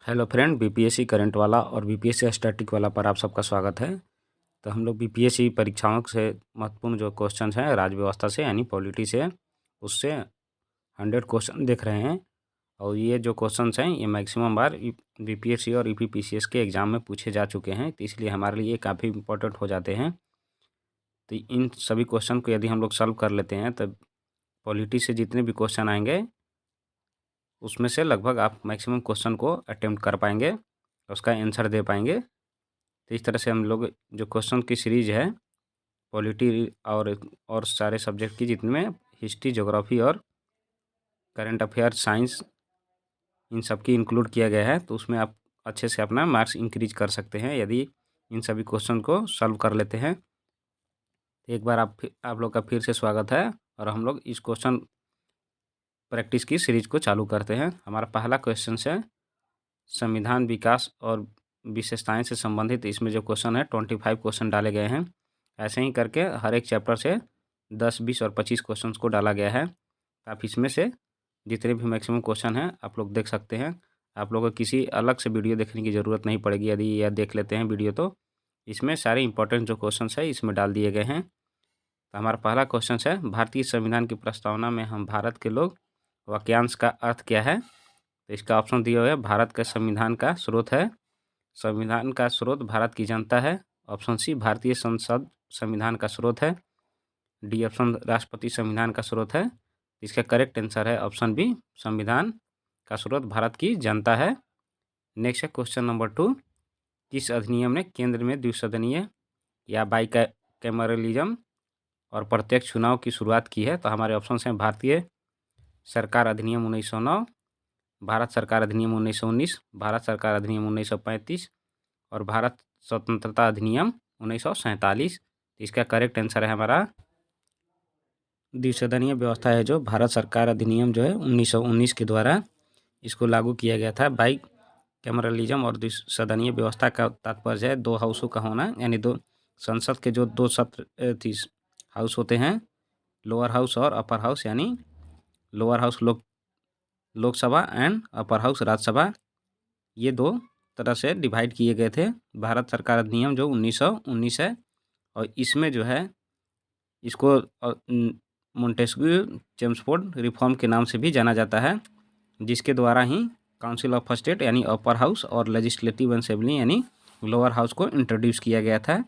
Hello friend, BPSC current वाला और BPSC static वाला पर आप सबका स्वागत है। तो हम लोग बीपीएससी परीक्षाओं से महत्वपूर्ण जो क्वेश्चन हैं राज्य व्यवस्था से यानी पॉलिटी से, उससे 100 क्वेश्चन देख रहे हैं। और ये जो क्वेश्चंस हैं ये मैक्सिमम बार बीपीएससी और यूपीपीसीएस के एग्ज़ाम में पूछे जा चुके हैं, तो इसलिए हमारे लिए काफ़ी इंपॉर्टेंट हो जाते हैं। तो इन सभी क्वेश्चन को यदि हम लोग सॉल्व कर लेते हैं, तब पॉलिटी से जितने भी क्वेश्चन आएंगे उसमें से लगभग आप मैक्सिमम क्वेश्चन को अटेम्प्ट कर पाएंगे, उसका आंसर दे पाएंगे। तो इस तरह से हम लोग जो क्वेश्चन की सीरीज़ है पॉलिटी और सारे सब्जेक्ट की, जितने हिस्ट्री, ज्योग्राफी और करंट अफेयर, साइंस, इन सब की इंक्लूड किया गया है, तो उसमें आप अच्छे से अपना मार्क्स इंक्रीज कर सकते हैं यदि इन सभी क्वेश्चन को सॉल्व कर लेते हैं। एक बार आप लोग का फिर से स्वागत है और हम लोग इस क्वेश्चन प्रैक्टिस की सीरीज़ को चालू करते हैं। हमारा पहला क्वेश्चन है संविधान विकास और विशेषताएं से संबंधित। इसमें जो क्वेश्चन है 25 क्वेश्चन डाले गए हैं। ऐसे ही करके हर एक चैप्टर से 10, 20 और 25 क्वेश्चन को डाला गया है। आप इसमें से जितने भी मैक्सिमम क्वेश्चन हैं आप लोग देख सकते हैं। आप लोगों को किसी अलग से वीडियो देखने की ज़रूरत नहीं पड़ेगी। यदि यह देख लेते हैं वीडियो, तो इसमें सारे इंपॉर्टेंट जो क्वेश्चन है इसमें डाल दिए गए हैं। तो हमारा पहला क्वेश्चन है भारतीय संविधान की प्रस्तावना में हम भारत के लोग वाक्यांश का अर्थ क्या है। तो इसका ऑप्शन दिया हुआ है भारत के संविधान का स्रोत है, संविधान का स्रोत भारत की जनता है। ऑप्शन सी भारतीय संसद संविधान का स्रोत है। डी ऑप्शन राष्ट्रपति संविधान का स्रोत है। इसका करेक्ट आंसर है ऑप्शन बी, संविधान का स्रोत भारत की जनता है। नेक्स्ट है क्वेश्चन नंबर 2, किस अधिनियम ने केंद्र में द्विसदनीय या बाईकैमरलिज्म और प्रत्यक्ष चुनाव की शुरुआत की है। तो हमारे ऑप्शन हैं भारतीय सरकार अधिनियम 1909, भारत सरकार अधिनियम 1919, भारत सरकार अधिनियम 1935 और भारत स्वतंत्रता अधिनियम 1947। इसका करेक्ट आंसर है हमारा द्विसदनीय व्यवस्था है जो भारत सरकार अधिनियम जो है 1919 के द्वारा इसको लागू किया गया था। बाई कैमरलिज्म और द्विसदनीय व्यवस्था का तात्पर्य है दो हाउसों का होना, यानी दो संसद के जो दो सत्र हाउस होते हैं, लोअर हाउस और अपर हाउस, यानी lower house Lok Sabha and upper house Rajya Sabha, ये दो तरह से डिवाइड किए गए थे। भारत सरकार अधिनियम जो 1919 है और इसमें जो है इसको मोंटेस्क्यू चेम्सफोर्ड रिफॉर्म के नाम से भी जाना जाता है, जिसके द्वारा ही काउंसिल ऑफ स्टेट यानी अपर हाउस और लेजिस्लेटिव असेंबली यानी लोअर हाउस को इंट्रोड्यूस किया गया था।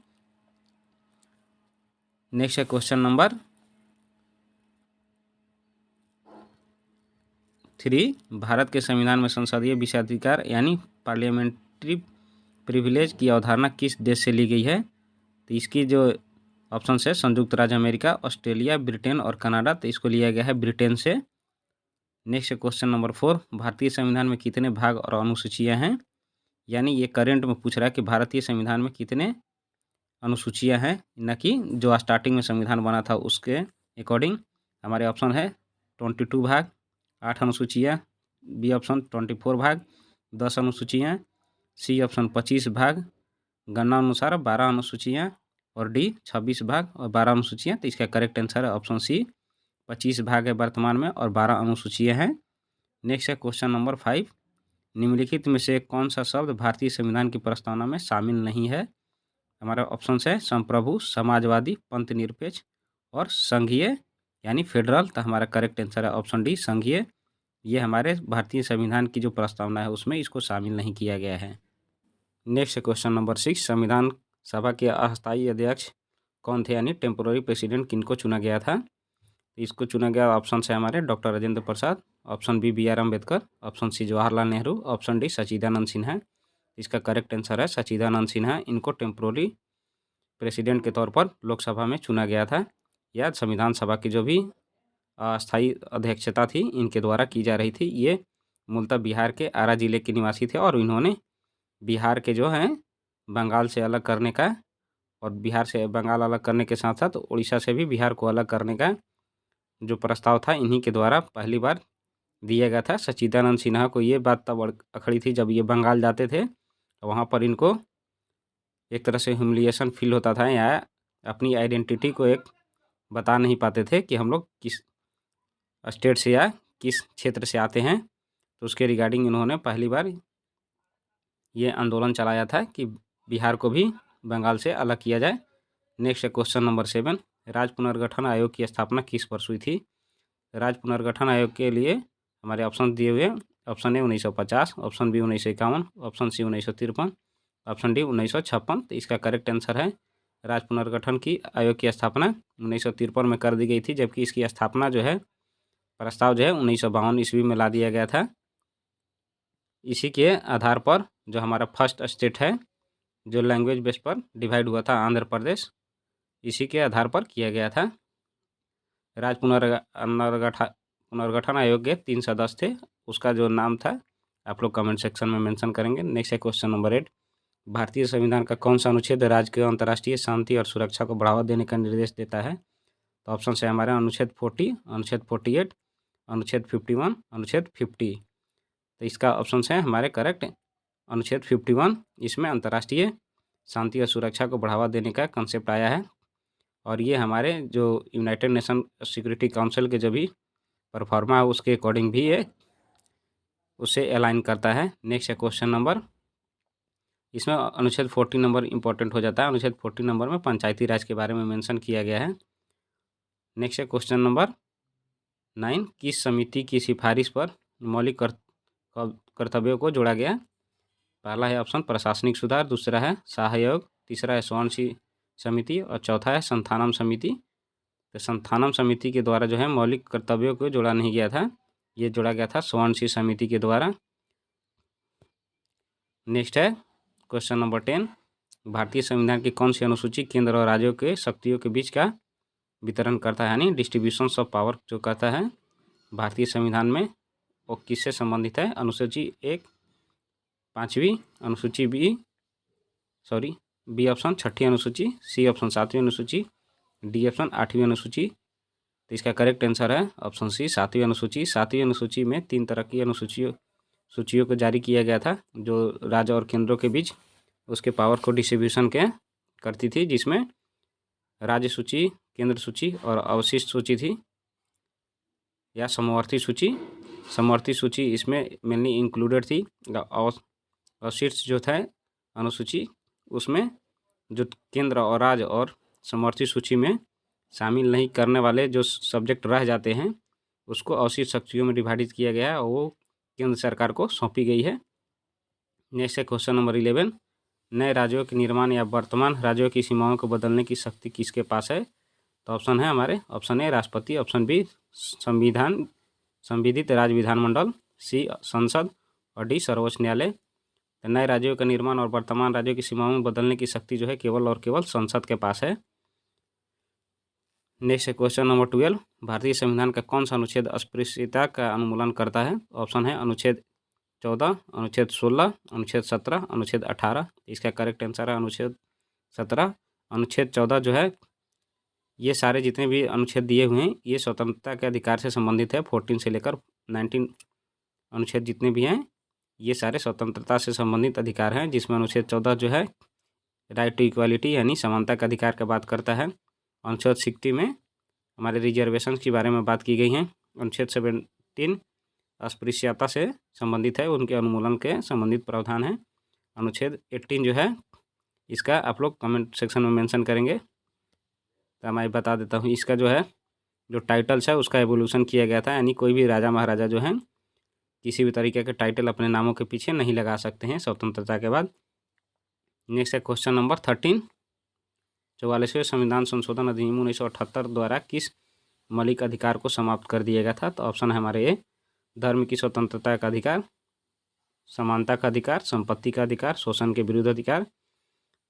नेक्स्ट है क्वेश्चन नंबर 3, भारत के संविधान में संसदीय विशेषाधिकार यानी पार्लियामेंट्री प्रिविलेज की अवधारणा किस देश से ली गई है। तो इसकी जो ऑप्शन है संयुक्त राज्य अमेरिका, ऑस्ट्रेलिया, ब्रिटेन और कनाडा। तो इसको लिया गया है ब्रिटेन से। नेक्स्ट क्वेश्चन नंबर 4, भारतीय संविधान में कितने भाग और अनुसूचियां हैं। यानी ये करंट में पूछ रहा है कि भारतीय संविधान में कितने अनुसूचियां हैं, न कि जो स्टार्टिंग में संविधान बना था उसके अकॉर्डिंग। हमारे ऑप्शन है 22 भाग, 8 अनुसूचियाँ, बी ऑप्शन 24 भाग, 10 अनुसूचियाँ, सी ऑप्शन 25 भाग, गणना अनुसार 12 अनुसूचियाँ और डी 26 भाग और 12 अनुसूचियाँ। तो इसका करेक्ट आंसर है ऑप्शन सी, 25 भाग है वर्तमान में और 12 अनुसूचियाँ हैं। नेक्स्ट है क्वेश्चन नंबर 5, निम्नलिखित में से कौन सा शब्द भारतीय संविधान की प्रस्तावना में शामिल नहीं है। हमारा ऑप्शन है संप्रभु, समाजवादी, पंथ निरपेक्ष और संघीय यानी फेडरल। तो हमारा करेक्ट आंसर है ऑप्शन डी, संघीय। ये हमारे भारतीय संविधान की जो प्रस्तावना है उसमें इसको शामिल नहीं किया गया है। नेक्स्ट क्वेश्चन नंबर 6, संविधान सभा के अस्थायी अध्यक्ष कौन थे, यानी टेम्पोररी प्रेसिडेंट किनको चुना गया था। इसको चुना गया ऑप्शन है हमारे doctor Rajendra Prasad, option B R Ambedkar, option C Jawaharlal Nehru, option D Sachchidanand Sinha. इसका करेक्ट आंसर है सच्चिदानंद सिन्हा। इनको टेम्पोररी प्रेसिडेंट के तौर पर लोकसभा में चुना गया था, या संविधान सभा की जो भी अस्थायी अध्यक्षता थी इनके द्वारा की जा रही थी। ये मूलतः बिहार के आरा जिले के निवासी थे और इन्होंने बिहार के जो हैं बंगाल से अलग करने का, और बिहार से बंगाल अलग करने के साथ साथ उड़ीसा से भी बिहार को अलग करने का जो प्रस्ताव था इन्हीं के द्वारा पहली बार दिया गया था। सच्चिदानंद सिन्हा को ये बात तब अखड़ी थी जब ये बंगाल जाते थे, तो वहाँ पर इनको एक तरह से ह्यूमिलिएशन फील होता था, या अपनी आइडेंटिटी को एक बता नहीं पाते थे कि हम लोग किस स्टेट से या किस क्षेत्र से आते हैं। तो उसके रिगार्डिंग इन्होंने पहली बार ये आंदोलन चलाया था कि बिहार को भी बंगाल से अलग किया जाए। नेक्स्ट है क्वेश्चन नंबर 7, राज्य पुनर्गठन आयोग की स्थापना किस वर्ष हुई थी? राज्य पुनर्गठन आयोग के लिए हमारे ऑप्शन दिए हुए, option A 1950, option B 1951, option C 1953, option D 1956। तो इसका करेक्ट आंसर है राज्य पुनर्गठन की आयोग की स्थापना 1953 में कर दी गई थी, जबकि इसकी स्थापना जो है प्रस्ताव जो है 1952 ईस्वी में ला दिया गया था। इसी के आधार पर जो हमारा फर्स्ट स्टेट है जो लैंग्वेज बेस पर डिवाइड हुआ था, आंध्र प्रदेश, इसी के आधार पर किया गया था। राज्य पुनर्गठन आयोग के 3 सदस्य थे, उसका जो नाम था आप लोग कमेंट सेक्शन में मेंशन करेंगे। नेक्स्ट है क्वेश्चन नंबर 8, भारतीय संविधान का कौन सा अनुच्छेद राज्य के अंतर्राष्ट्रीय शांति और सुरक्षा को बढ़ावा देने का निर्देश देता है? तो ऑप्शन है हमारे अनुच्छेद 40, अनुच्छेद 48, अनुच्छेद 51, अनुच्छेद 50। तो इसका ऑप्शन है हमारे करेक्ट अनुच्छेद 51। इसमें अंतर्राष्ट्रीय शांति और सुरक्षा को बढ़ावा देने का कंसेप्ट आया है और ये हमारे जो यूनाइटेड नेशन सिक्योरिटी काउंसिल के जो भी परफॉर्मा है उसके अकॉर्डिंग भी ये उससे अलाइन करता है। नेक्स्ट है क्वेश्चन नंबर, इसमें अनुच्छेद 40 नंबर इंपॉर्टेंट हो जाता है। अनुच्छेद 40 नंबर में पंचायती राज के बारे में मेंशन किया गया है। नेक्स्ट है क्वेश्चन नंबर 9, किस समिति की सिफारिश पर मौलिक कर्तव्यों को जोड़ा गया? पहला है ऑप्शन प्रशासनिक सुधार, दूसरा है सहयोग, तीसरा है स्वर्ण समिति और चौथा है संथानम समिति। तो संथानम समिति के द्वारा जो है मौलिक कर्तव्यों को जोड़ा नहीं गया था, ये जोड़ा गया था स्वर्ण समिति के द्वारा। नेक्स्ट है क्वेश्चन नंबर 10, भारतीय संविधान की कौन सी अनुसूची केंद्र और राज्यों के शक्तियों के बीच का वितरण करता है, यानी डिस्ट्रीब्यूशंस ऑफ पावर जो कहता है भारतीय संविधान में, वो किससे संबंधित है? अनुसूची 1 5वीं, अनुसूची बी ऑप्शन 6ठी अनुसूची, सी ऑप्शन 7वीं अनुसूची, डी ऑप्शन 8वीं अनुसूची। तो इसका करेक्ट आंसर है ऑप्शन सी 7वीं अनुसूची। 7वीं अनुसूची में 3 तरह की सूचियों को जारी किया गया था जो राज्य और केंद्रों के बीच उसके पावर को डिस्ट्रीब्यूशन के करती थी, जिसमें राज्य सूची, केंद्र सूची और अवशिष्ट सूची थी या समवर्ती सूची। समवर्ती सूची इसमें मेनली इंक्लूडेड थी। अवशिष्ट जो था अनुसूची उसमें जो केंद्र और राज्य और समवर्ती सूची में शामिल नहीं करने वाले जो सब्जेक्ट रह जाते हैं उसको अवशिष्ट शक्तियों में डिवाइड किया गया है और वो केंद्र सरकार को सौंपी गई है। नेक्स्ट है क्वेश्चन नंबर 11, नए राज्यों के निर्माण या वर्तमान राज्यों की सीमाओं को बदलने की शक्ति किसके पास है? तो ऑप्शन है हमारे, ऑप्शन ए राष्ट्रपति, ऑप्शन बी संविधित राज्य विधानमंडल, सी संसद और डी सर्वोच्च न्यायालय। नए राज्यों का निर्माण और वर्तमान राज्यों की सीमाओं में बदलने की शक्ति जो है केवल और केवल संसद के पास है। नेक्स्ट है क्वेश्चन नंबर 12, भारतीय संविधान का कौन सा अनुच्छेद अस्पृश्यता का उन्मूलन करता है? ऑप्शन है अनुच्छेद 14, अनुच्छेद 16, अनुच्छेद 17, अनुच्छेद 18। इसका करेक्ट आंसर है अनुच्छेद 17। अनुच्छेद 14 जो है ये सारे जितने भी अनुच्छेद दिए हुए हैं ये स्वतंत्रता के अधिकार से संबंधित है। 14 से लेकर 19 अनुच्छेद जितने भी हैं ये सारे स्वतंत्रता से संबंधित अधिकार हैं, जिसमें अनुच्छेद 14 जो है राइट टू इक्वालिटी यानी समानता का अधिकार का बात करता है। अनुच्छेद 60 में हमारे रिजर्वेशन के बारे में बात की गई है। अनुच्छेद 17 अस्पृश्यता से संबंधित है, उनके उन्मूलन के संबंधित प्रावधान है। अनुच्छेद 18 जो है इसका आप लोग कमेंट सेक्शन में मेंशन करेंगे, तो मैं बता देता हूँ। इसका जो है जो टाइटल्स है उसका एवोल्यूशन किया गया था, यानी कोई भी राजा महाराजा जो है किसी भी तरीके के टाइटल अपने नामों के पीछे नहीं लगा सकते हैं स्वतंत्रता के बाद। नेक्स्ट है क्वेश्चन नंबर 13, 44वें संविधान संशोधन अधिनियम 1978 द्वारा किस मौलिक अधिकार को समाप्त कर दिया गया था? तो ऑप्शन है हमारे ए धर्म की स्वतंत्रता का अधिकार, समानता का अधिकार, संपत्ति का अधिकार, शोषण के विरुद्ध अधिकार।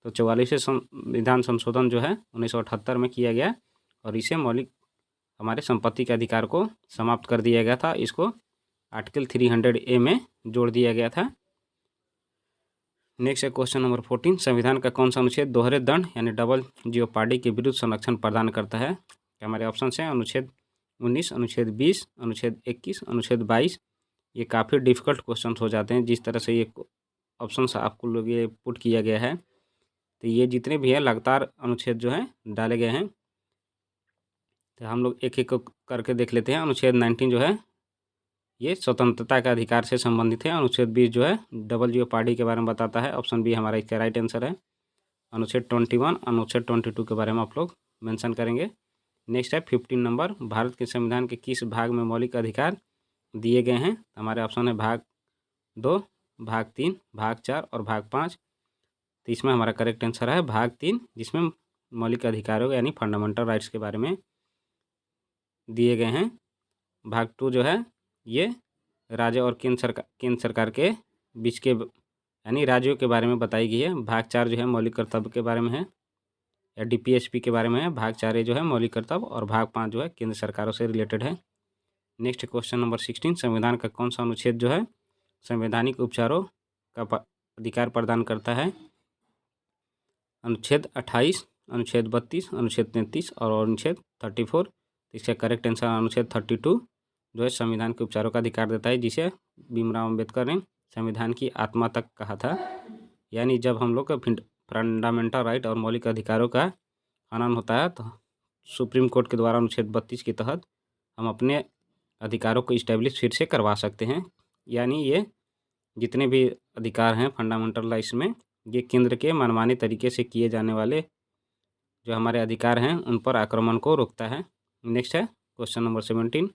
तो 44वें संविधान संशोधन जो है 1978 में किया गया और इसे मौलिक हमारे संपत्ति के अधिकार को समाप्त कर दिया गया था। इसको आर्टिकल 300A में जोड़ दिया गया था। नेक्स्ट है क्वेश्चन नंबर 14, संविधान का कौन सा अनुच्छेद दोहरे दंड यानी डबल जियोपार्डी के विरुद्ध संरक्षण प्रदान करता है? हमारे ऑप्शन हैं अनुच्छेद 19, अनुच्छेद 20, अनुच्छेद 21, अनुच्छेद 22। ये काफ़ी डिफिकल्ट क्वेश्चन हो जाते हैं जिस तरह से ये ऑप्शन आपको लोग ये पुट किया गया है। तो ये जितने भी हैं लगातार अनुच्छेद जो हैं डाले गए हैं, तो हम लोग एक एक करके देख लेते हैं। अनुच्छेद 19 जो है ये स्वतंत्रता के अधिकार से संबंधित है। अनुच्छेद 20 जो है डबल जेओपार्डी के बारे में बताता है। ऑप्शन बी हमारा इसका राइट आंसर है। अनुच्छेद 21, अनुच्छेद 22 के बारे में आप लोग मेंशन करेंगे। नेक्स्ट है 15 नंबर, भारत के संविधान के किस भाग में मौलिक अधिकार दिए गए हैं? हमारे ऑप्शन है भाग 2, भाग 3, भाग 4 और भाग 5। तो इसमें हमारा करेक्ट आंसर है भाग 3, जिसमें मौलिक अधिकारों यानी फंडामेंटल राइट्स के बारे में दिए गए हैं। भाग 2 जो है ये राज्य और केंद्र सरकार के बीच के यानी राज्यों के बारे में बताई गई है। भाग 4 जो है मौलिक कर्तव्य के बारे में है या डीपीएसपी के बारे में है। भाग 4 ये जो है मौलिक कर्तव्य और भाग 5 जो है केंद्र सरकारों से रिलेटेड है। नेक्स्ट क्वेश्चन नंबर 16, संविधान का कौन सा अनुच्छेद जो है संवैधानिक उपचारों का अधिकार प्रदान करता है? अनुच्छेद 28, अनुच्छेद 32, अनुच्छेद 33 और अनुच्छेद 34। इसका करेक्ट आंसर अनुच्छेद 32 जो है संविधान के उपचारों का अधिकार देता है, जिसे भीमराव अम्बेडकर ने संविधान की आत्मा तक कहा था। यानी जब हम लोग का फंडामेंटल राइट और मौलिक अधिकारों का हनन होता है तो सुप्रीम कोर्ट के द्वारा अनुच्छेद 32 के तहत हम अपने अधिकारों को इस्टेब्लिश फिर से करवा सकते हैं। यानी ये जितने भी अधिकार हैं फंडामेंटल राइट्स में, ये केंद्र के मनमाने तरीके से किए जाने वाले जो हमारे अधिकार हैं उन पर आक्रमण को रोकता है। नेक्स्ट है क्वेश्चन नंबर 17,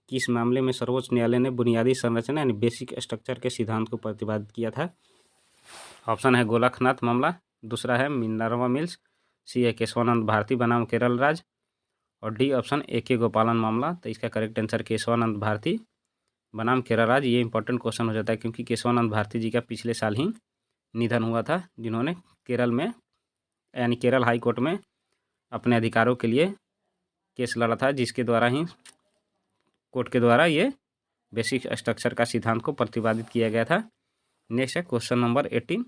किस मामले में सर्वोच्च न्यायालय ने बुनियादी संरचना यानी बेसिक स्ट्रक्चर के सिद्धांत को प्रतिपादित किया था? ऑप्शन है गोरखनाथ मामला, दूसरा है मिनर्वा मिल्स, सी है केशवानंद भारती बनाम केरल राज्य और डी ऑप्शन AK गोपालन मामला। तो इसका करेक्ट आंसर केशवानंद भारती बनाम केरल राज्य। ये इंपॉर्टेंट क्वेश्चन हो जाता है क्योंकि केशवानंद भारती जी का पिछले साल ही निधन हुआ था, जिन्होंने केरल में यानी केरल हाई कोर्ट में अपने अधिकारों के लिए केस लड़ा था, जिसके द्वारा ही कोर्ट के द्वारा ये बेसिक स्ट्रक्चर का सिद्धांत को प्रतिपादित किया गया था। नेक्स्ट है क्वेश्चन नंबर 18,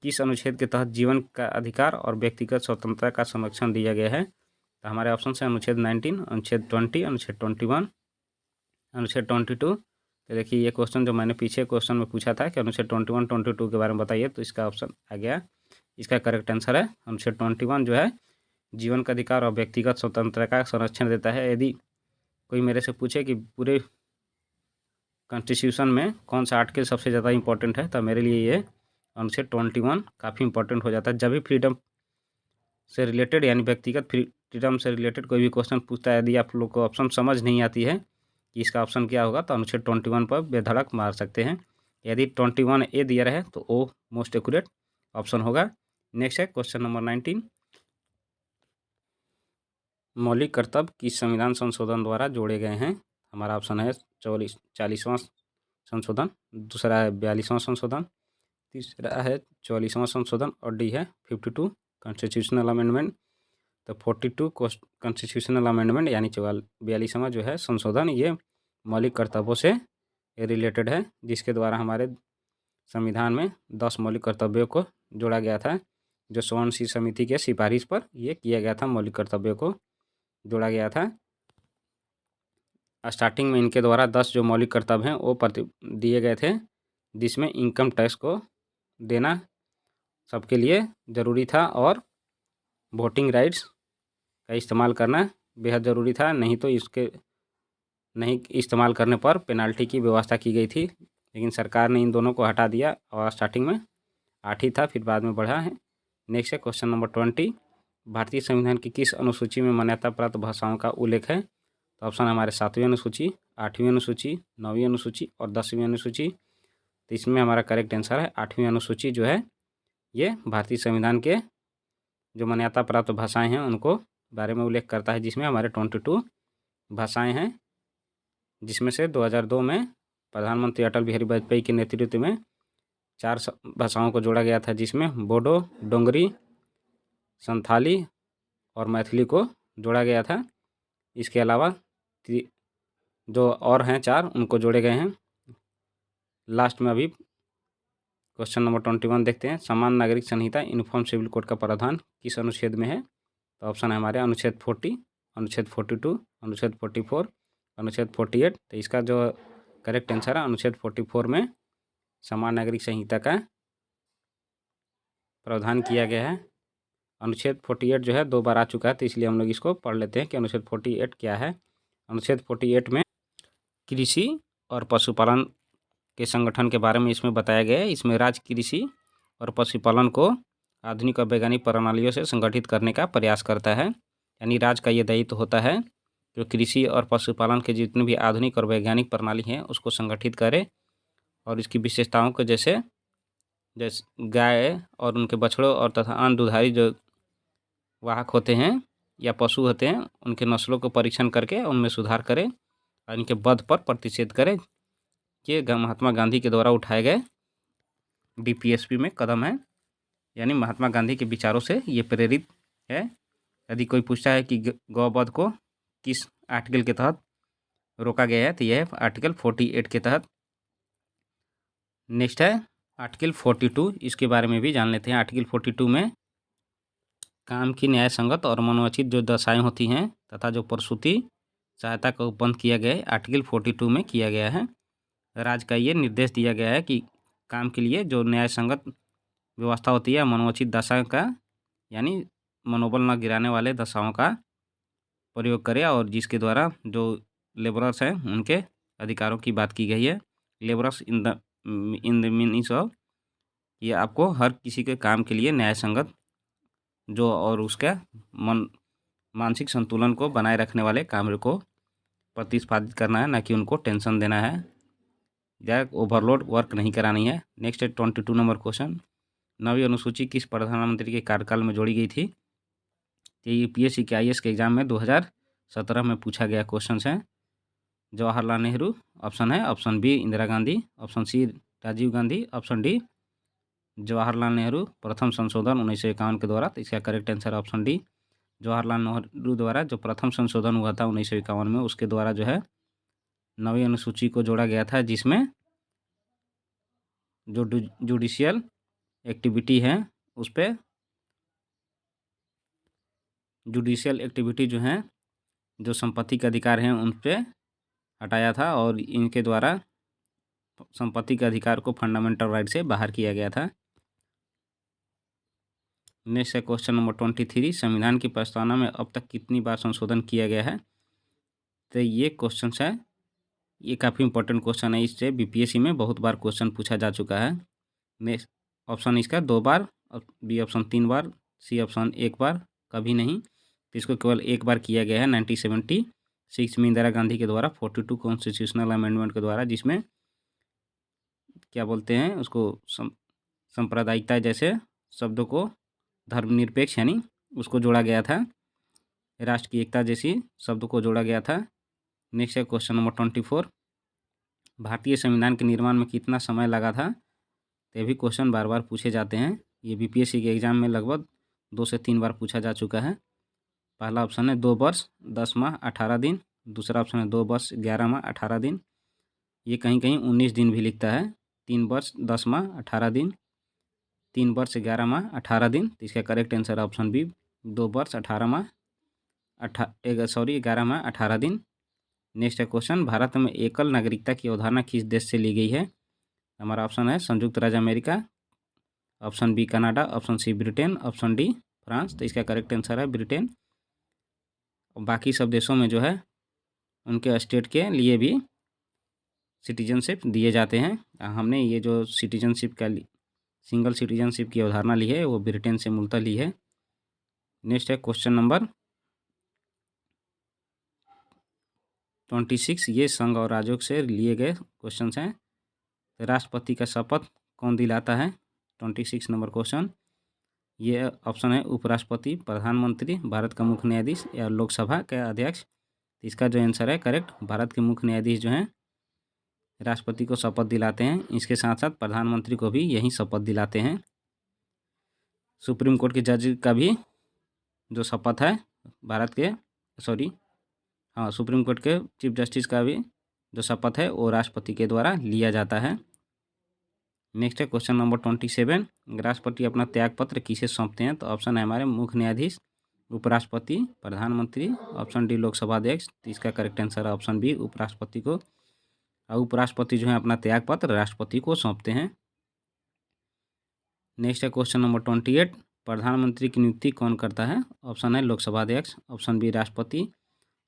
किस अनुच्छेद के तहत जीवन का अधिकार और व्यक्तिगत स्वतंत्रता का संरक्षण दिया गया है? तो हमारे ऑप्शन है अनुच्छेद 19, अनुच्छेद 20, अनुच्छेद 21, अनुच्छेद 22। तो देखिए ये क्वेश्चन जो मैंने पीछे क्वेश्चन में पूछा था कि अनुच्छेद 21, 22 के बारे में बताइए, तो इसका ऑप्शन आ गया। इसका करेक्ट आंसर है अनुच्छेद 21 जो है जीवन का अधिकार और व्यक्तिगत स्वतंत्रता का संरक्षण देता है। यदि कोई मेरे से पूछे कि पूरे कॉन्स्टिट्यूशन में कौन सा आर्टिकल सबसे ज़्यादा इंपॉर्टेंट है, तो मेरे लिए ये अनुच्छेद 21 काफ़ी इंपॉर्टेंट हो जाता है। जब भी फ्रीडम से रिलेटेड यानी व्यक्तिगत फ्रीडम से रिलेटेड कोई भी क्वेश्चन पूछता है, यदि आप लोग को ऑप्शन समझ नहीं आती है कि इसका ऑप्शन क्या होगा, तो अनुच्छेद 21 पर बेधड़क मार सकते हैं। यदि 21A दिया रहे तो वो मोस्ट एक्यूरेट ऑप्शन होगा। नेक्स्ट है क्वेश्चन नंबर 19, मौलिक कर्तव्य किस संविधान संशोधन द्वारा जोड़े गए हैं? हमारा ऑप्शन है 40वां संशोधन, दूसरा है 42वां संशोधन, तीसरा है 44वां संशोधन और डी है 52 कॉन्स्टिट्यूशनल अमेंडमेंट। तो 42 कॉन्स्टिट्यूशनल अमेंडमेंट यानी 42वां जो है संशोधन, ये मौलिक कर्तव्यों से रिलेटेड है, जिसके द्वारा हमारे संविधान में 10 मौलिक कर्तव्यों को जोड़ा गया था। जो स्वर्ण समिति के सिफारिश पर यह किया गया था, मौलिक कर्तव्यों को जोड़ा गया था। स्टार्टिंग में इनके द्वारा 10 जो मौलिक कर्तव्य हैं वो दिए गए थे, जिसमें इनकम टैक्स को देना सबके लिए ज़रूरी था और वोटिंग राइट्स का इस्तेमाल करना बेहद ज़रूरी था, नहीं तो इसके नहीं इस्तेमाल करने पर पेनाल्टी की व्यवस्था की गई थी। लेकिन सरकार ने इन दोनों को हटा दिया और स्टार्टिंग में 8 ही था, फिर बाद में बढ़ा है। नेक्स्ट है क्वेश्चन नंबर 20, भारतीय संविधान की किस अनुसूची में मान्यता प्राप्त भाषाओं का उल्लेख है? तो ऑप्शन हमारे 7वीं अनुसूची, 8वीं अनुसूची, 9वीं अनुसूची और 10वीं अनुसूची। तो इसमें हमारा करेक्ट आंसर है 8वीं अनुसूची जो है ये भारतीय संविधान के जो मान्यता प्राप्त भाषाएं हैं उनको बारे में उल्लेख करता है, जिसमें हमारे 22 भाषाएं हैं, जिसमें से 2002 में प्रधानमंत्री अटल बिहारी वाजपेयी के नेतृत्व में 4 भाषाओं को जोड़ा गया था, जिसमें बोडो, डोंगरी, संथाली और मैथिली को जोड़ा गया था। इसके अलावा जो और हैं 4 उनको जोड़े गए हैं। लास्ट में अभी क्वेश्चन नंबर 21 देखते हैं, समान नागरिक संहिता यूनिफॉर्म सिविल कोड का प्रावधान किस अनुच्छेद में है? तो ऑप्शन है हमारे अनुच्छेद 40, अनुच्छेद 42, अनुच्छेद 44, अनुच्छेद 48। तो इसका जो करेक्ट आंसर है अनुच्छेद 44 में समान नागरिक संहिता का प्रावधान किया गया है। अनुच्छेद 48 जो है 2 बार आ चुका है, तो इसलिए हम लोग इसको पढ़ लेते हैं कि अनुच्छेद 48 क्या है। अनुच्छेद 48 में कृषि और पशुपालन के संगठन के बारे में इसमें बताया गया है। इसमें राज्य कृषि और पशुपालन को आधुनिक और वैज्ञानिक प्रणालियों से संगठित करने का प्रयास करता है। यानी राज्य का ये दायित्व होता है जो कृषि और पशुपालन के जितने भी आधुनिक और वैज्ञानिक प्रणाली हैं उसको संगठित करे और इसकी विशेषताओं को जैसे गाय और उनके बछड़ों और तथा अन्य दुधारी जो वाहक होते हैं या पशु होते हैं उनके नस्लों को परीक्षण करके उनमें सुधार करें और इनके वध पर प्रतिषेध करें। ये महात्मा गांधी के द्वारा उठाए गए बीपीएसपी में कदम है, यानी महात्मा गांधी के विचारों से ये प्रेरित है। यदि कोई पूछता है कि गौवध को किस आर्टिकल के तहत रोका गया है तो यह है आर्टिकल 48 के तहत। नेक्स्ट है आर्टिकल 42, इसके बारे में भी जान लेते हैं। आर्टिकल 42 में काम की न्याय संगत और मनोचित जो दशाएं होती हैं तथा जो प्रसूति सहायता को बंद किया गया है आर्टिकल 42 में किया गया है। राज्य का ये निर्देश दिया गया है कि काम के लिए जो न्याय संगत व्यवस्था होती है मनोचित दशा का यानी मनोबल न गिराने वाले दशाओं का प्रयोग करें और जिसके द्वारा जो लेबरर्स हैं उनके अधिकारों की बात की गई है। Labourers in the means of ये आपको हर किसी के काम के लिए न्याय संगत जो और उसका मानसिक संतुलन को बनाए रखने वाले काम को प्रतिस्पादित करना है, ना कि उनको टेंशन देना है या ओवरलोड वर्क नहीं करानी है। नेक्स्ट है 22 नंबर क्वेश्चन, नवी अनुसूची किस प्रधानमंत्री के कार्यकाल में जोड़ी गई थी? ये यूपीएससी के आईएएस के एग्जाम में 2017 में पूछा गया क्वेश्चन है। जवाहरलाल नेहरू ऑप्शन है, option B Indira Gandhi, option C Rajiv Gandhi, option D Jawaharlal Nehru प्रथम संशोधन 1951 के द्वारा। तो इसका correct answer option D Jawaharlal Nehru द्वारा जो प्रथम संशोधन हुआ था 1951 में उसके द्वारा जो है नवी अनुसूची को जोड़ा गया था, जिसमें जो जुडिशियल एक्टिविटी है उस पर जुडिशियल एक्टिविटी जो है जो संपत्ति के अधिकार हैं उन पर हटाया था और इनके द्वारा संपत्ति के अधिकार को फंडामेंटल राइट से बाहर किया गया था। नेक्स्ट है क्वेश्चन नंबर 23, संविधान की प्रस्तावना में अब तक कितनी बार संशोधन किया गया है? तो ये क्वेश्चन है, ये काफ़ी इंपॉर्टेंट क्वेश्चन है, इससे बीपीएससी में बहुत बार क्वेश्चन पूछा जा चुका है। नेक्स्ट ऑप्शन इसका 2 बार, बी ऑप्शन 3 बार, सी ऑप्शन 1 बार, कभी नहीं। तो इसको केवल 1 बार किया गया है 1976 में इंदिरा गांधी के द्वारा 42 कॉन्स्टिट्यूशनल अमेंडमेंट के द्वारा, जिसमें क्या बोलते हैं उसको सांप्रदायिकता जैसे शब्दों को धर्मनिरपेक्ष यानी उसको जोड़ा गया था, राष्ट्र की एकता जैसी शब्दों को जोड़ा गया था। नेक्स्ट है क्वेश्चन नंबर 24, भारतीय संविधान के निर्माण में कितना समय लगा था? तो ये भी क्वेश्चन बार बार पूछे जाते हैं, ये बीपीएससी के एग्जाम में लगभग 2 से 3 बार पूछा जा चुका है। पहला ऑप्शन है 2 वर्ष 10 माह 18 दिन, दूसरा ऑप्शन है 2 वर्ष 11 माह 18 दिन, ये कहीं कहीं 19 दिन भी लिखता है। 3 वर्ष 10 माह 18 दिन, 3 वर्ष 11 माह 18 दिन। तो इसका करेक्ट आंसर ऑप्शन बी 2 वर्ष 11 माह 18 दिन। नेक्स्ट है क्वेश्चन, भारत में एकल नागरिकता की अवधारणा किस देश से ली गई है? हमारा ऑप्शन है संयुक्त राज्य America, option B Canada, option C Britain, option D France. तो इसका करेक्ट आंसर है ब्रिटेन। बाकी सब देशों में जो है उनके स्टेट के लिए भी सिटीजनशिप दिए जाते हैं। हमने ये जो सिटीजनशिप का सिंगल सिटीजनशिप की अवधारणा ली है वो ब्रिटेन से मूलतः ली है। नेक्स्ट है क्वेश्चन नंबर 26, ये संघ और राज्यों से लिए गए क्वेश्चन हैं। राष्ट्रपति का शपथ कौन दिलाता है? 26 नंबर क्वेश्चन, ये ऑप्शन है उपराष्ट्रपति, प्रधानमंत्री, भारत का मुख्य न्यायाधीश या लोकसभा का अध्यक्ष। इसका जो आंसर है करेक्ट, भारत के मुख्य न्यायाधीश जो हैं राष्ट्रपति को शपथ दिलाते हैं, इसके साथ साथ प्रधानमंत्री को भी यही शपथ दिलाते हैं। सुप्रीम कोर्ट के जज का भी जो शपथ है सुप्रीम कोर्ट के चीफ जस्टिस का भी जो शपथ है वो राष्ट्रपति के द्वारा लिया जाता है। नेक्स्ट है क्वेश्चन नंबर 27, राष्ट्रपति अपना त्यागपत्र किसे सौंपते हैं? तो ऑप्शन है हमारे मुख्य न्यायाधीश, उपराष्ट्रपति, प्रधानमंत्री, ऑप्शन डी लोकसभा अध्यक्ष। तो इसका करेक्ट आंसर है ऑप्शन बी उपराष्ट्रपति को। और उपराष्ट्रपति जो है अपना त्यागपत्र राष्ट्रपति को सौंपते हैं। नेक्स्ट है क्वेश्चन नंबर 28, प्रधानमंत्री की नियुक्ति कौन करता है? ऑप्शन है लोकसभा अध्यक्ष, ऑप्शन बी राष्ट्रपति,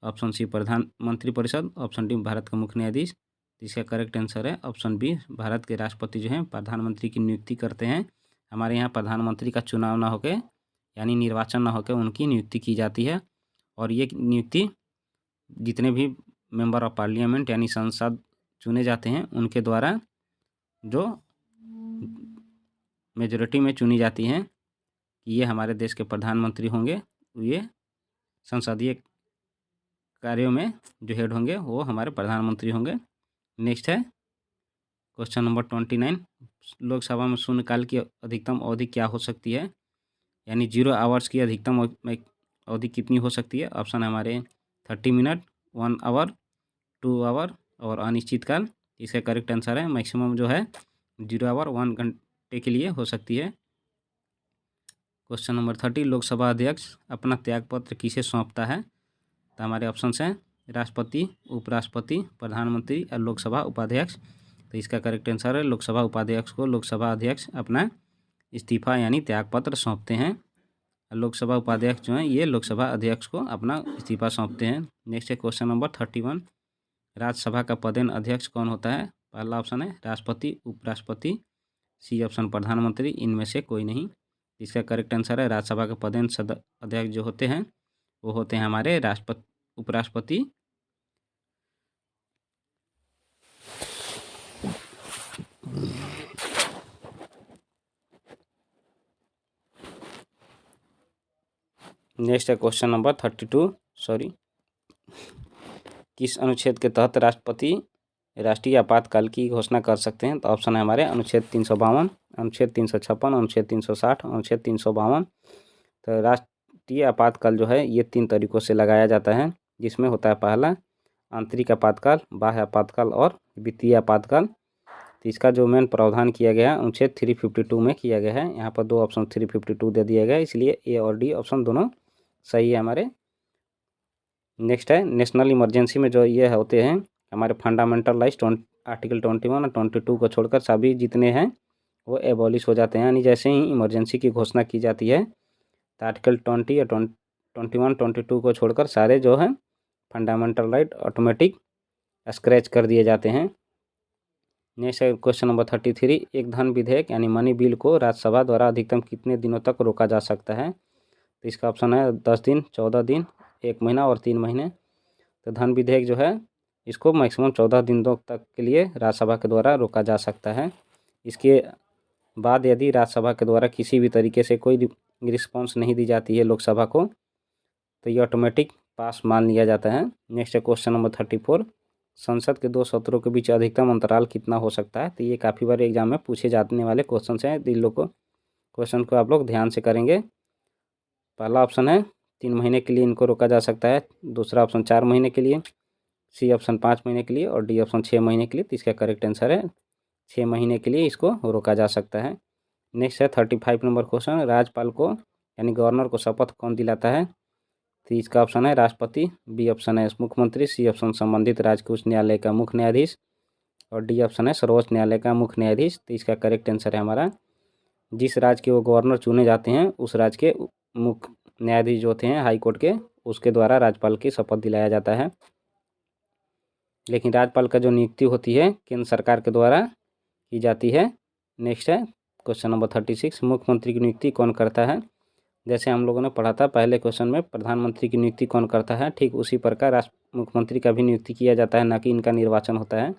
ऑप्शन सी प्रधानमंत्री परिषद, ऑप्शन डी भारत का मुख्य न्यायाधीश। तो इसका करेक्ट आंसर है ऑप्शन बी। भारत के राष्ट्रपति जो हैं प्रधानमंत्री की नियुक्ति करते हैं। हमारे यहाँ प्रधानमंत्री का चुनाव ना होकर यानी निर्वाचन ना होकर उनकी नियुक्ति की जाती है। और ये नियुक्ति जितने भी मेंबर ऑफ पार्लियामेंट यानी संसद चुने जाते हैं उनके द्वारा जो मेजॉरिटी में चुनी जाती हैं कि ये हमारे देश के प्रधानमंत्री होंगे, ये संसदीय कार्यों में जो हेड होंगे वो हमारे प्रधानमंत्री होंगे। नेक्स्ट है क्वेश्चन नंबर 29। लोकसभा में शून्यकाल की अधिकतम अवधि क्या हो सकती है, यानी 0 आवर्स की अधिकतम अवधि कितनी हो सकती है। ऑप्शन है हमारे 30 मिनट, 1 आवर, 2 आवर और अनिश्चितकाल। इसका करेक्ट आंसर है मैक्सिमम जो है 0 आवर 1 घंटे के लिए हो सकती है। Question number 30। लोकसभा अध्यक्ष अपना त्यागपत्र किसे सौंपता है। तो हमारे ऑप्शन हैं राष्ट्रपति, उपराष्ट्रपति, प्रधानमंत्री और लोकसभा उपाध्यक्ष। तो इसका करेक्ट आंसर है लोकसभा उपाध्यक्ष को लोकसभा अध्यक्ष अपना इस्तीफा यानी त्यागपत्र सौंपते हैं। लोकसभा उपाध्यक्ष जो हैं ये लोकसभा अध्यक्ष को अपना इस्तीफा सौंपते हैं। नेक्स्ट है क्वेश्चन नंबर 31। राज्यसभा का पदेन अध्यक्ष कौन होता है। पहला ऑप्शन है राष्ट्रपति, उपराष्ट्रपति, सी ऑप्शन प्रधानमंत्री, इनमें से कोई नहीं। इसका करेक्ट आंसर है राज्यसभा के पदेन अध्यक्ष जो होते हैं वो होते हैं हमारे राष्ट्रपति, उपराष्ट्रपति। नेक्स्ट है क्वेश्चन नंबर 32। किस अनुच्छेद के तहत राष्ट्रपति राष्ट्रीय आपातकाल की घोषणा कर सकते हैं। तो ऑप्शन है हमारे अनुच्छेद 352, अनुच्छेद 356, अनुच्छेद 360, अनुच्छेद 352। तो राष्ट्रीय आपातकाल जो है ये 3 तरीक़ों से लगाया जाता है, जिसमें होता है पहला आंतरिक आपातकाल, बाह्य आपातकाल और वित्तीय आपातकाल। तो इसका जो मेन प्रावधान किया गया है अनुच्छेद 352 में किया गया है। यहाँ पर 2 ऑप्शन 352 दे दिया गया है, इसलिए ए और डी ऑप्शन दोनों सही है हमारे। नेक्स्ट है नेशनल इमरजेंसी में जो ये होते हैं हमारे फंडामेंटल राइट्स आर्टिकल 21 और 22 को छोड़कर सभी जितने हैं वो एबॉलिश हो जाते हैं। यानी जैसे ही इमरजेंसी की घोषणा की जाती है तो आर्टिकल 20 या 21, 22 को छोड़कर सारे जो हैं फंडामेंटल राइट ऑटोमेटिक स्क्रैच कर दिए जाते हैं। नेक्स्ट है क्वेश्चन नंबर 33। एक धन विधेयक यानी मनी बिल को राज्यसभा द्वारा अधिकतम कितने दिनों तक रोका जा सकता है। तो इसका ऑप्शन है 10 दिन, 14 दिन, 1 महीना और 3 महीने। तो धन विधेयक जो है इसको मैक्सिमम 14 दिनों तक के लिए राज्यसभा के द्वारा रोका जा सकता है। इसके बाद यदि राज्यसभा के द्वारा किसी भी तरीके से कोई रिस्पॉन्स नहीं दी जाती है लोकसभा को तो ये ऑटोमेटिक पास मान लिया जाता है। नेक्स्ट है क्वेश्चन नंबर 34। संसद के 2 सत्रों के बीच अधिकतम अंतराल कितना हो सकता है। तो ये काफ़ी बार एग्जाम में पूछे जाने वाले क्वेश्चन हैं, इन लोग को क्वेश्चन को आप लोग ध्यान से करेंगे। पहला ऑप्शन है 3 महीने के लिए इनको रोका जा सकता है, दूसरा ऑप्शन 4 महीने के लिए, सी ऑप्शन 5 महीने के लिए और डी ऑप्शन 6 महीने के लिए। तो इसका करेक्ट आंसर है 6 महीने के लिए इसको रोका जा सकता है। नेक्स्ट है 35 नंबर क्वेश्चन। राज्यपाल को यानी गवर्नर को शपथ कौन दिलाता है। तो इसका ऑप्शन है राष्ट्रपति, बी ऑप्शन है मुख्यमंत्री, सी ऑप्शन संबंधित राज्य के उच्च न्यायालय का मुख्य न्यायाधीश और डी ऑप्शन है सर्वोच्च न्यायालय का मुख्य न्यायाधीश। तो इसका करेक्ट आंसर है हमारा जिस राज्य के वो गवर्नर चुने जाते हैं उस राज्य के मुख्य न्यायाधीश जो होते हैं हाई कोर्ट के, उसके द्वारा राज्यपाल की शपथ दिलाया जाता है। लेकिन राज्यपाल का जो नियुक्ति होती है केंद्र सरकार के द्वारा की जाती है। नेक्स्ट है क्वेश्चन नंबर 36। मुख्यमंत्री की नियुक्ति कौन करता है। जैसे हम लोगों ने पढ़ा था पहले क्वेश्चन में प्रधानमंत्री की नियुक्ति कौन करता है, ठीक उसी प्रकार मुख्यमंत्री का भी नियुक्ति किया जाता है, ना कि इनका निर्वाचन होता है।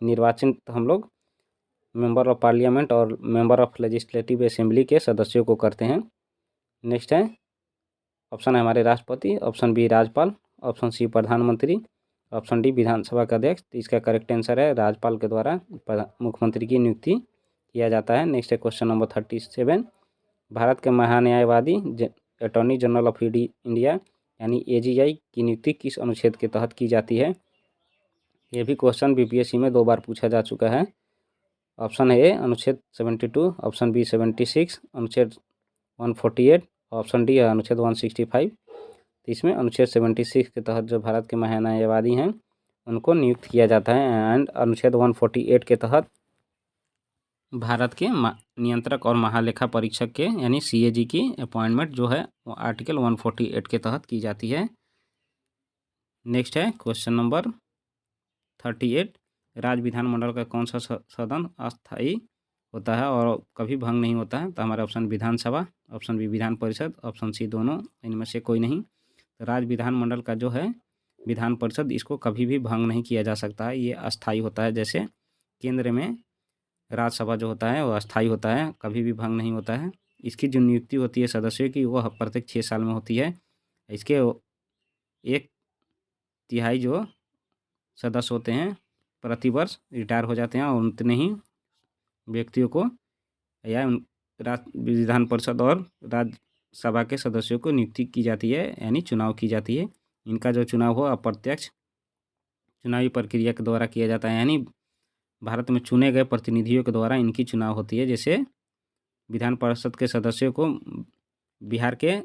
निर्वाचन तो हम लोग मेंबर ऑफ पार्लियामेंट और मेंबर ऑफ लेजिस्लेटिव असेंबली के सदस्यों को करते हैं। नेक्स्ट है ऑप्शन है हमारे राष्ट्रपति, ऑप्शन बी राज्यपाल, ऑप्शन सी प्रधानमंत्री, ऑप्शन डी विधानसभा का अध्यक्ष। तो इसका करेक्ट आंसर है राज्यपाल के द्वारा मुख्यमंत्री की नियुक्ति किया जाता है। नेक्स्ट है क्वेश्चन नंबर 37। भारत के महान्यायवादी अटॉर्नी जनरल ऑफ इंडिया यानी AGI की नियुक्ति किस अनुच्छेद के तहत की जाती है। ये भी क्वेश्चन BPSC में 2 बार पूछा जा चुका है। ऑप्शन है ए अनुच्छेद 72, ऑप्शन बी 76, अनुच्छेद 148, ऑप्शन डी है अनुच्छेद 165। तो इसमें अनुच्छेद 76 के तहत जो भारत के महान्यायवादी हैं उनको नियुक्त किया जाता है एंड अनुच्छेद 148 के तहत भारत के नियंत्रक और महालेखा परीक्षक के यानी CAG की अपॉइंटमेंट जो है वो आर्टिकल 148 के तहत की जाती है। नेक्स्ट है क्वेश्चन नंबर 38। राज्य विधानमंडल का कौन सा सदन अस्थायी होता है और कभी भंग नहीं होता है? तो हमारा ऑप्शन विधानसभा, option B Vidhan Parishad, option C दोनों, इनमें से कोई नहीं। तो राज्य विधानमंडल का जो है विधान परिषद, इसको कभी भी भंग नहीं किया जा सकता है, ये अस्थायी होता है। जैसे केंद्र में राज्यसभा जो होता है वो अस्थायी होता है, कभी भी भंग नहीं होता है। इसकी जो नियुक्ति होती है सदस्यों की, वह प्रत्येक 6 साल में होती है। इसके 1/3 जो सदस्य होते हैं प्रतिवर्ष रिटायर हो जाते हैं और उतने ही व्यक्तियों को या विधान परिषद और राज्यसभा के सदस्यों को नियुक्ति की जाती है, यानी चुनाव की जाती है। इनका जो चुनाव हो अप्रत्यक्ष चुनावी प्रक्रिया के द्वारा किया जाता है, यानी भारत में चुने गए प्रतिनिधियों के द्वारा इनकी चुनाव होती है। जैसे विधान परिषद के सदस्यों को बिहार के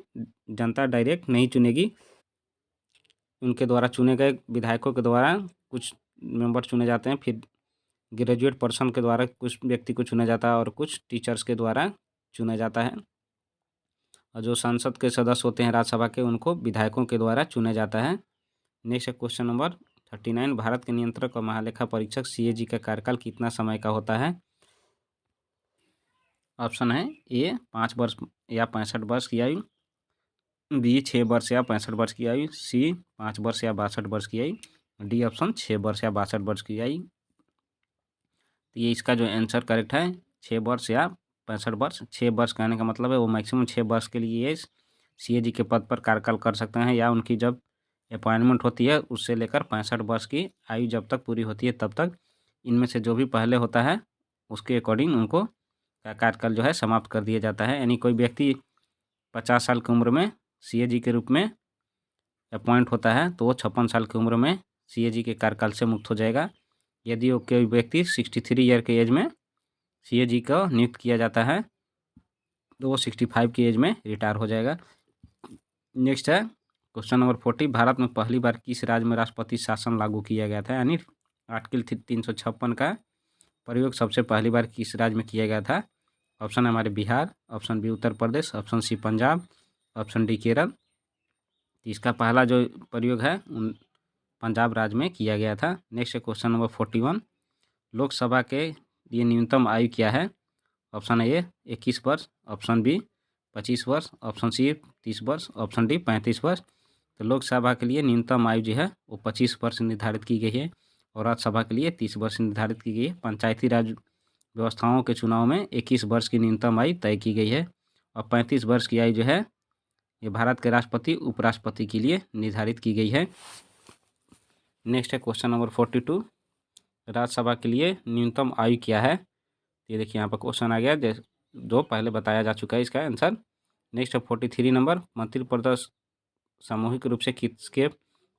जनता डायरेक्ट नहीं चुनेगी, उनके द्वारा चुने गए विधायकों के द्वारा कुछ मेंबर चुने जाते हैं, फिर ग्रेजुएट पर्सन के द्वारा कुछ व्यक्ति को चुना जाता है और कुछ टीचर्स के द्वारा चुना जाता है। और जो संसद के सदस्य होते हैं राज्यसभा के, उनको विधायकों के द्वारा चुना जाता है। नेक्स्ट है क्वेश्चन नंबर 39। भारत के नियंत्रक और महालेखा परीक्षक CAG का कार्यकाल कितना समय का होता है? ऑप्शन है ए 5 वर्ष या 65 वर्ष की आयु, बी 6 वर्ष या 65 वर्ष की आयु, सी 5 वर्ष या 62 वर्ष की आयु, डी ऑप्शन 6 वर्ष या 62 वर्ष की आयु। तो ये इसका जो आंसर करेक्ट है 6 वर्ष या 65 वर्ष। 6 वर्ष कहने का मतलब है वो मैक्सिमम 6 वर्ष के लिए ये CAG के पद पर कार्यकाल कर सकते हैं, या उनकी जब अपॉइंटमेंट होती है उससे लेकर 65 वर्ष की आयु जब तक पूरी होती है तब तक इनमें से जो भी पहले होता है उसके अकॉर्डिंग उनको कार्यकाल जो है समाप्त कर दिया जाता है। यानी कोई व्यक्ति 50 साल की उम्र में CAG के रूप में अपॉइंट होता है तो वो 56 साल की उम्र में CAG के कार्यकाल से मुक्त हो जाएगा। यदि वो कोई व्यक्ति 63 ईयर के एज में CAG को नियुक्त किया जाता है तो वो 65 की एज में रिटायर हो जाएगा। नेक्स्ट है क्वेश्चन नंबर 40। भारत में पहली बार किस राज्य में राष्ट्रपति शासन लागू किया गया था? यानी आर्टिकल 356 का प्रयोग सबसे पहली बार किस राज्य में किया गया था? ऑप्शन है हमारे Bihar, option B Uttar Pradesh, option C Punjab, option D Kerala. इसका पहला जो प्रयोग है पंजाब राज्य में किया गया था। नेक्स्ट है क्वेश्चन नंबर 41। लोकसभा के लिए न्यूनतम आयु क्या है? ऑप्शन ए 21 वर्ष, ऑप्शन बी 25 वर्ष, ऑप्शन सी 30 वर्ष, ऑप्शन डी 35 वर्ष। तो लोकसभा के लिए न्यूनतम आयु जो है वो 25 वर्ष निर्धारित की गई है और राज्यसभा के लिए 30 वर्ष निर्धारित की गई है। पंचायती राज व्यवस्थाओं के चुनाव में 21 वर्ष की न्यूनतम आयु तय की गई है और 35 वर्ष की आयु जो है ये भारत के राष्ट्रपति उपराष्ट्रपति के लिए निर्धारित की गई है। नेक्स्ट है क्वेश्चन नंबर 42। राज्यसभा के लिए न्यूनतम आयु क्या है? ये देखिए यहाँ पर क्वेश्चन आ गया जो पहले बताया जा चुका है इसका आंसर। नेक्स्ट है 43 नंबर। मंत्रिपरिषद सामूहिक रूप से किसके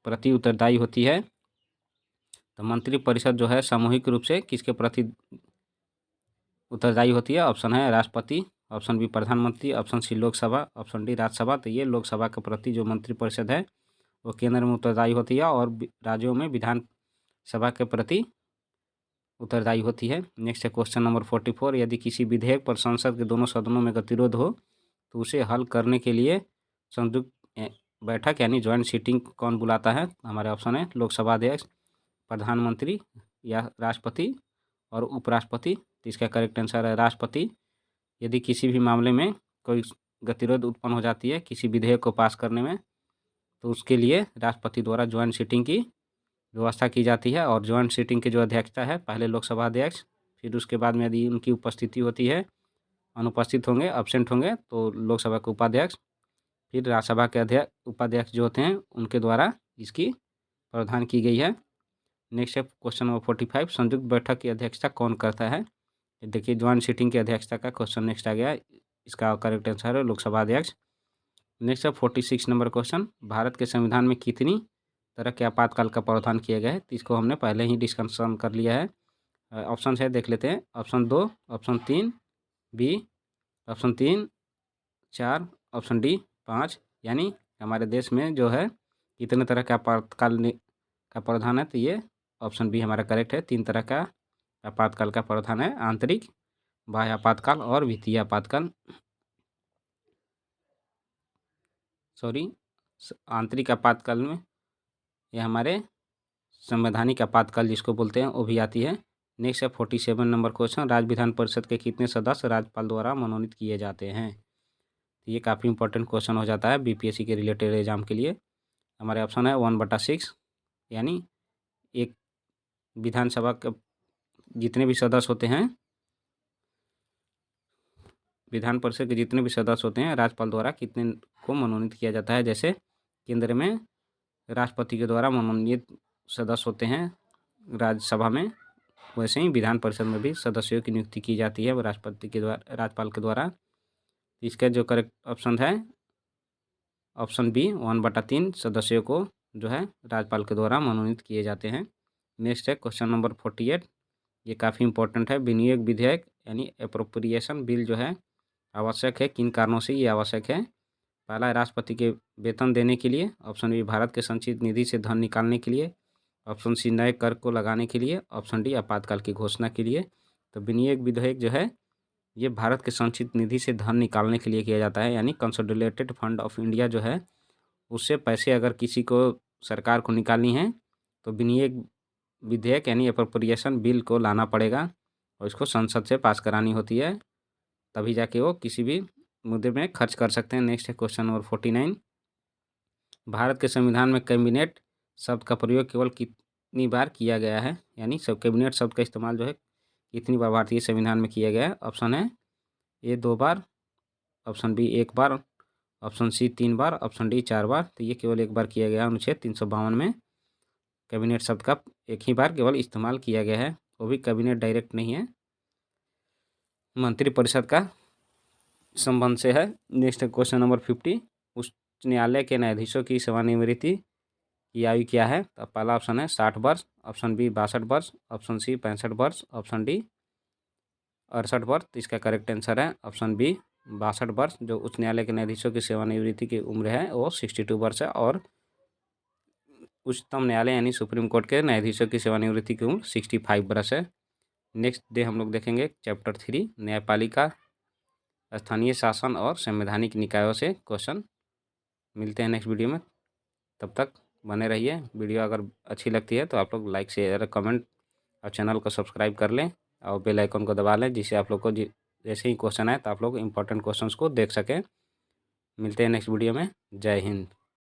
प्रति उत्तरदायी होती है? तो मंत्रिपरिषद जो है सामूहिक रूप से किसके प्रति उत्तरदायी होती है? ऑप्शन है राष्ट्रपति, ऑप्शन बी प्रधानमंत्री, option C Lok Sabha, option D Rajya Sabha. तो ये लोकसभा के प्रति जो मंत्रिपरिषद है वो केंद्र में उत्तरदायी होती है और राज्यों में विधानसभा के प्रति उत्तरदायी होती है। नेक्स्ट है क्वेश्चन नंबर 44। यदि किसी विधेयक पर संसद के दोनों सदनों में गतिरोध हो तो उसे हल करने के लिए संयुक्त बैठक यानी ज्वाइंट सीटिंग कौन बुलाता है? हमारे ऑप्शन है लोकसभा अध्यक्ष, प्रधानमंत्री या राष्ट्रपति और उपराष्ट्रपति। तो इसका करेक्ट आंसर है राष्ट्रपति। यदि किसी भी मामले में कोई गतिरोध उत्पन्न हो जाती है किसी विधेयक को पास करने में तो उसके लिए राष्ट्रपति द्वारा ज्वाइंट सीटिंग की व्यवस्था की जाती है और ज्वाइंट सीटिंग की जो अध्यक्षता है पहले लोकसभा अध्यक्ष, फिर उसके बाद में यदि उनकी उपस्थिति होती है, अनुपस्थित होंगे, एब्सेंट होंगे तो लोकसभा के उपाध्यक्ष, फिर राज्यसभा के अध्यक्ष उपाध्यक्ष जो होते हैं उनके द्वारा इसकी प्रावधान की गई है। नेक्स्ट है क्वेश्चन नंबर 45। संयुक्त बैठक की अध्यक्षता कौन करता है? देखिए ज्वाइंट सीटिंग की अध्यक्षता का क्वेश्चन नेक्स्ट आ गया, इसका करेक्ट आंसर है लोकसभा अध्यक्ष। नेक्स्ट है 46 नंबर क्वेश्चन। भारत के संविधान में कितनी तरह के आपातकाल का प्रावधान किया गया है? तो इसको हमने पहले ही डिस्कशन कर लिया है। ऑप्शन है देख लेते हैं। Option 2, option 3 B, option 3 4, option D 5। यानी हमारे देश में जो है कितने तरह का आपातकाल का प्रावधान है? तो ये ऑप्शन बी हमारा करेक्ट है। 3 तरह का आपातकाल का प्रावधान है, आंतरिक, बाह्य आपातकाल और वित्तीय आपातकाल। आंतरिक आपातकाल में ये हमारे संवैधानिक आपातकाल जिसको बोलते हैं वो भी आती है। नेक्स्ट है 47 नंबर क्वेश्चन, राज्य विधान परिषद के कितने सदस्य राज्यपाल द्वारा मनोनीत किए जाते हैं। तो ये काफ़ी इंपॉर्टेंट क्वेश्चन हो जाता है बीपीएससी के रिलेटेड एग्जाम के लिए। हमारे ऑप्शन है 1/6, यानी एक विधानसभा के जितने भी सदस्य होते हैं, विधान परिषद के जितने भी सदस्य होते हैं राज्यपाल द्वारा कितने को मनोनीत किया जाता है। जैसे केंद्र में राष्ट्रपति के द्वारा मनोनीत सदस्य होते हैं राज्यसभा में, वैसे ही विधान परिषद में भी सदस्यों की नियुक्ति की जाती है राष्ट्रपति के द्वारा, राज्यपाल के द्वारा। इसका जो करेक्ट ऑप्शन है ऑप्शन बी, 1/3 सदस्यों को जो है राज्यपाल के द्वारा मनोनीत किए जाते हैं। नेक्स्ट है क्वेश्चन नंबर 48, ये काफ़ी इंपॉर्टेंट है। विनियोग विधेयक यानी अप्रोप्रिएशन बिल जो है आवश्यक है, किन कारणों से ये आवश्यक है। पहला है राष्ट्रपति के वेतन देने के लिए, ऑप्शन बी भारत के संचित निधि से धन निकालने के लिए, ऑप्शन सी नए कर को लगाने के लिए, ऑप्शन डी आपातकाल की घोषणा के लिए। तो विनियोग विधेयक जो है ये भारत के संचित निधि से धन निकालने के लिए किया जाता है, यानी कंसोलिडेटेड फंड ऑफ इंडिया जो है उससे पैसे अगर किसी को सरकार को निकालनी है तो विनियोग विधेयक यानी अप्रोप्रिएशन बिल को लाना पड़ेगा और इसको संसद से पास करानी होती है, तभी जाके वो किसी भी मुद्दे में खर्च कर सकते हैं। नेक्स्ट है क्वेश्चन नंबर 49, भारत के संविधान में कैबिनेट शब्द का प्रयोग केवल कितनी बार किया गया है, यानी सब कैबिनेट शब्द का इस्तेमाल जो है कितनी बार भारतीय संविधान में किया गया है। ऑप्शन है ए 2 बार, ऑप्शन बी 1 बार, ऑप्शन सी 3 बार, ऑप्शन डी 4 बार। तो ये केवल 1 बार किया गया है। अनुच्छेद 352 में कैबिनेट शब्द का एक ही बार केवल इस्तेमाल किया गया है, वो भी कैबिनेट डायरेक्ट नहीं है, मंत्रिपरिषद का संबंध से है। नेक्स्ट क्वेश्चन नंबर 50, उच्च न्यायालय के न्यायाधीशों की सेवानिवृत्ति की आयु क्या है। तो पहला ऑप्शन है 60 वर्ष, ऑप्शन बी 62 वर्ष, ऑप्शन सी 65 वर्ष, ऑप्शन डी 68 वर्ष। तो इसका करेक्ट आंसर है ऑप्शन बी 62 वर्ष। जो उच्च न्यायालय के न्यायाधीशों की सेवानिवृत्ति की उम्र है वो 62 वर्ष है, और उच्चतम न्यायालय यानी सुप्रीम कोर्ट के न्यायाधीशों की सेवानिवृत्ति की उम्र 65 वर्ष है। नेक्स्ट डे हम लोग देखेंगे चैप्टर 3 न्यायपालिका, स्थानीय शासन और संवैधानिक निकायों से क्वेश्चन। मिलते हैं नेक्स्ट वीडियो में, तब तक बने रहिए। वीडियो अगर अच्छी लगती है तो आप लोग लाइक शेयर कमेंट और चैनल को सब्सक्राइब कर लें और बेल आइकन को दबा लें, जिससे आप लोग को जैसे ही क्वेश्चन आए तो आप लोग इंपॉर्टेंट क्वेश्चंस को देख सकें। मिलते हैं नेक्स्ट वीडियो में। जय हिंद।